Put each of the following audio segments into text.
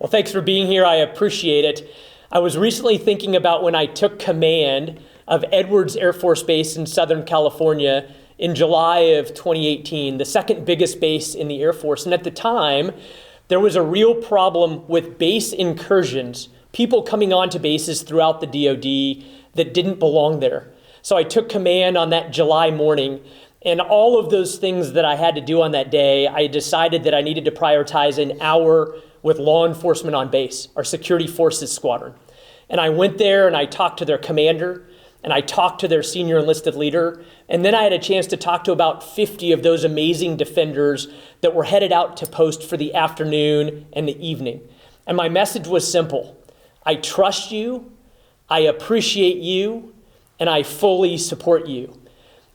Well, thanks for being here. I appreciate it. I was recently thinking about when I took command of Edwards Air Force Base in Southern California in July of 2018, the second biggest base in the Air Force. And at the time, there was a real problem with base incursions, people coming onto bases throughout the DoD that didn't belong there. So I took command on that July morning, and all of those things that I had to do on that day, I decided that I needed to prioritize an hour with law enforcement on base, our security forces squadron. And I went there and I talked to their commander, and I talked to their senior enlisted leader, and then I had a chance to talk to about 50 of those amazing defenders that were headed out to post for the afternoon and the evening. And my message was simple. I trust you, I appreciate you, and I fully support you.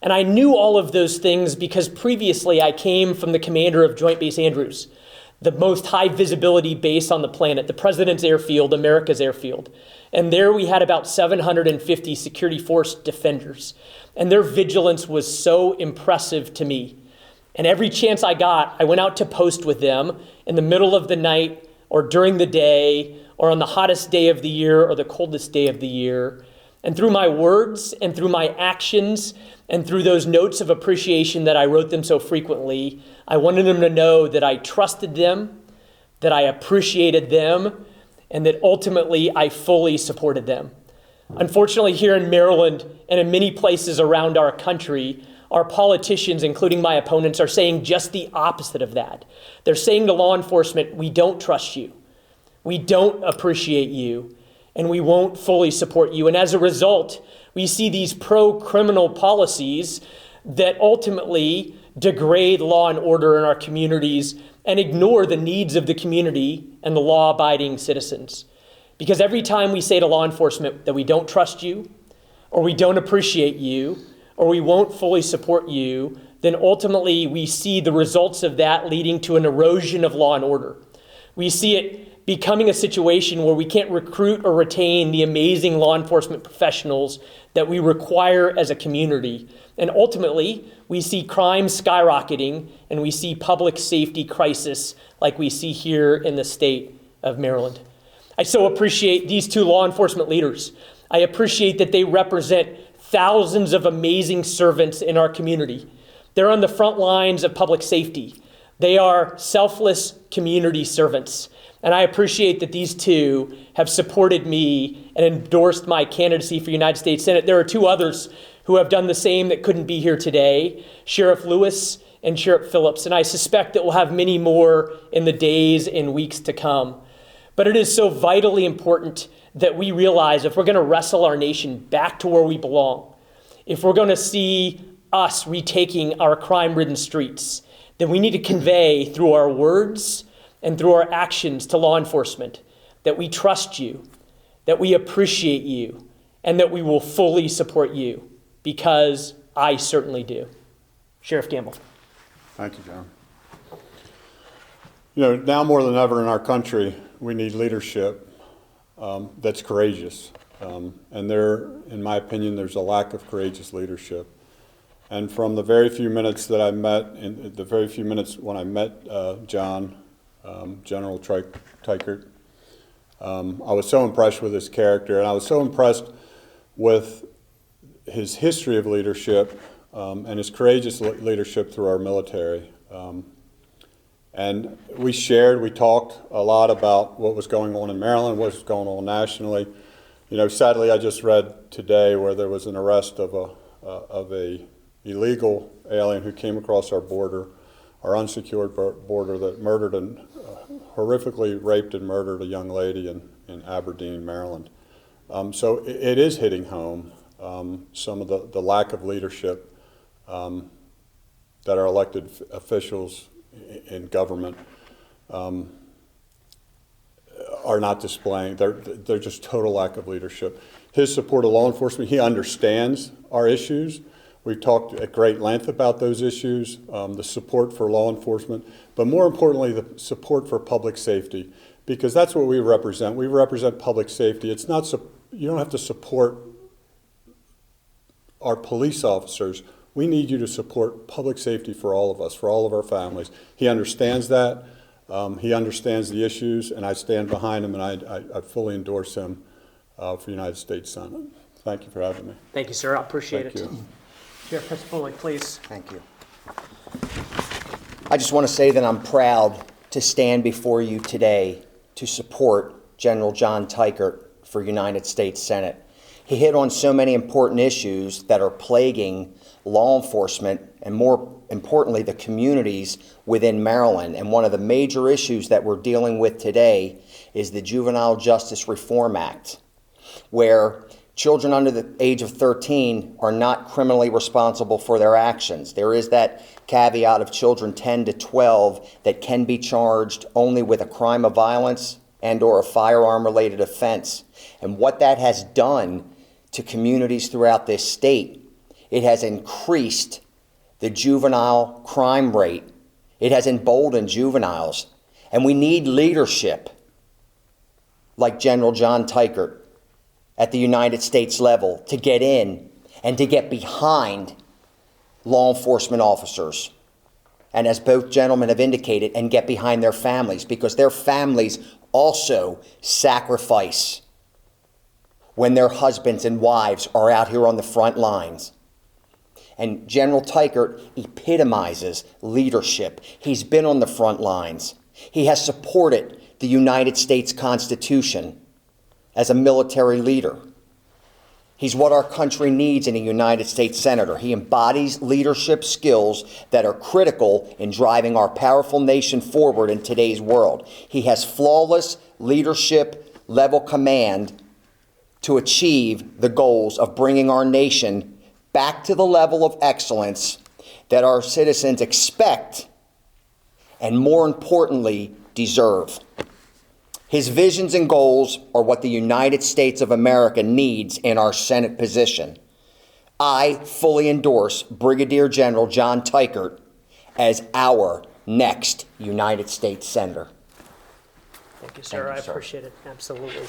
And I knew all of those things because previously I came from the commander of Joint Base Andrews, the most high visibility base on the planet, the President's Airfield, America's airfield. And there we had about 750 security force defenders. And their vigilance was so impressive to me. And every chance I got, I went out to post with them in the middle of the night or during the day or on the hottest day of the year or the coldest day of the year. And through my words and through my actions and through those notes of appreciation that I wrote them so frequently, I wanted them to know that I trusted them, that I appreciated them, and that ultimately I fully supported them. Unfortunately, here in Maryland and in many places around our country, our politicians, including my opponents, are saying just the opposite of that. They're saying to law enforcement, we don't trust you, we don't appreciate you, and we won't fully support you. And as a result, we see these pro-criminal policies that ultimately degrade law and order in our communities and ignore the needs of the community and the law-abiding citizens. Because every time we say to law enforcement that we don't trust you, or we don't appreciate you, or we won't fully support you, then ultimately we see the results of that leading to an erosion of law and order. We see it becoming a situation where we can't recruit or retain the amazing law enforcement professionals that we require as a community. And ultimately, we see crime skyrocketing and we see public safety crisis like we see here in the state of Maryland. I so appreciate these two law enforcement leaders. I appreciate that they represent thousands of amazing servants in our community. They're on the front lines of public safety. They are selfless community servants. And I appreciate that these two have supported me and endorsed my candidacy for United States Senate. There are two others who have done the same that couldn't be here today, Sheriff Lewis and Sheriff Phillips. And I suspect that we'll have many more in the days and weeks to come. But it is so vitally important that we realize if we're going to wrestle our nation back to where we belong, if we're going to see us retaking our crime-ridden streets, then we need to convey through our words and through our actions to law enforcement that we trust you, that we appreciate you, and that we will fully support you, because I certainly do. Sheriff Gamble. Thank you, John. You know, now more than ever in our country, we need leadership that's courageous. And there, in my opinion, there's a lack of courageous leadership. And from the very few minutes that I met, in the very few minutes when I met General Teichert, I was so impressed with his character, and I was so impressed with his history of leadership and his courageous leadership through our military. And we talked a lot about what was going on in Maryland, what was going on nationally. You know, sadly, I just read today where there was an arrest of a illegal alien who came across our border, our unsecured border, that murdered and horrifically raped and murdered a young lady in Aberdeen, Maryland. So it is hitting home, some of the lack of leadership that our elected officials in government are not displaying. They're just total lack of leadership. His support of law enforcement, he understands our issues. We've talked at great length about those issues, the support for law enforcement, but more importantly, the support for public safety, because that's what we represent. We represent public safety. It's not, you don't have to support our police officers. We need you to support public safety for all of us, for all of our families. He understands that. He understands the issues, and I stand behind him, and I fully endorse him for United States Senate. Thank you for having me. Thank you, sir. I appreciate Thank it. you. Chair Principal, please. Thank you. I just want to say that I'm proud to stand before you today to support General John Teichert for United States Senate. He hit on so many important issues that are plaguing law enforcement and, more importantly, the communities within Maryland. And one of the major issues that we're dealing with today is the Juvenile Justice Reform Act, where children under the age of 13 are not criminally responsible for their actions. There is that caveat of children 10 to 12 that can be charged only with a crime of violence and or a firearm-related offense. And what that has done to communities throughout this state, it has increased the juvenile crime rate. It has emboldened juveniles. And we need leadership like General John Teichert at the United States level to get in and to get behind law enforcement officers. And as both gentlemen have indicated, and get behind their families, because their families also sacrifice when their husbands and wives are out here on the front lines. And General Teichert epitomizes leadership. He's been on the front lines. He has supported the United States Constitution as a military leader. He's what our country needs in a United States Senator. He embodies leadership skills that are critical in driving our powerful nation forward in today's world. He has flawless leadership level command to achieve the goals of bringing our nation back to the level of excellence that our citizens expect and, more importantly, deserve. His visions and goals are what the United States of America needs in our Senate position. I fully endorse Brigadier General John Teichert as our next United States Senator. Thank you, sir. Thank you, I sir. appreciate it. Absolutely.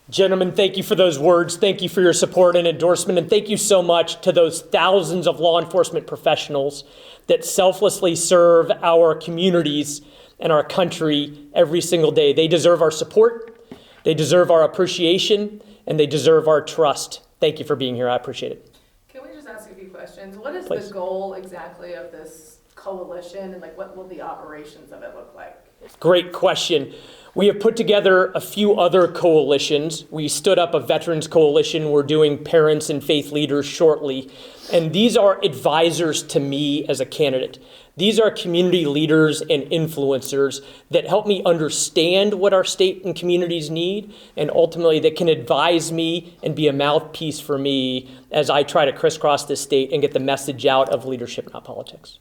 Gentlemen, thank you for those words. Thank you for your support and endorsement. And thank you so much to those thousands of law enforcement professionals that selflessly serve our communities and our country every single day. They deserve our support, they deserve our appreciation, and they deserve our trust. Thank you for being here. I appreciate it. Can we just ask a few questions? What is Please. the goal exactly of this coalition, and like what will the operations of it look like? Great question. We have put together a few other coalitions. We stood up a veterans coalition. We're doing parents and faith leaders shortly. And these are advisors to me as a candidate. These are community leaders and influencers that help me understand what our state and communities need, and ultimately that can advise me and be a mouthpiece for me as I try to crisscross this state and get the message out of leadership, not politics.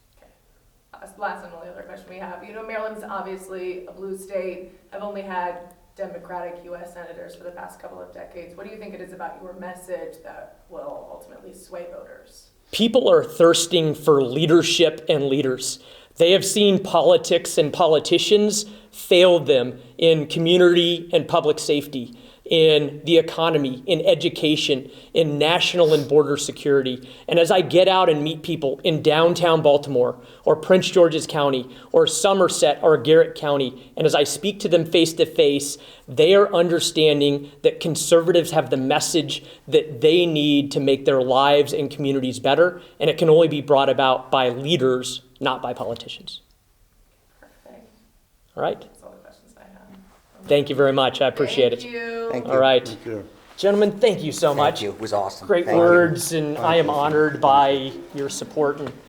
Last and only other question we have. You know, Maryland's obviously a blue state. I've only had Democratic U.S. senators for the past couple of decades. What do you think it is about your message that will ultimately sway voters? People are thirsting for leadership and leaders. They have seen politics and politicians fail them in community and public safety, in the economy, in education, in national and border security. And as I get out and meet people in downtown Baltimore or Prince George's County or Somerset or Garrett County, and as I speak to them face to face, they are understanding that conservatives have the message that they need to make their lives and communities better, and it can only be brought about by leaders, not by politicians. Perfect. All right? That's all the questions I have. Thank you very much. I appreciate Thank it. you. Thank you. All right. Thank you. Gentlemen, thank you so much. Thank you. It was awesome. Great Thank you. words, and I am honored by your support and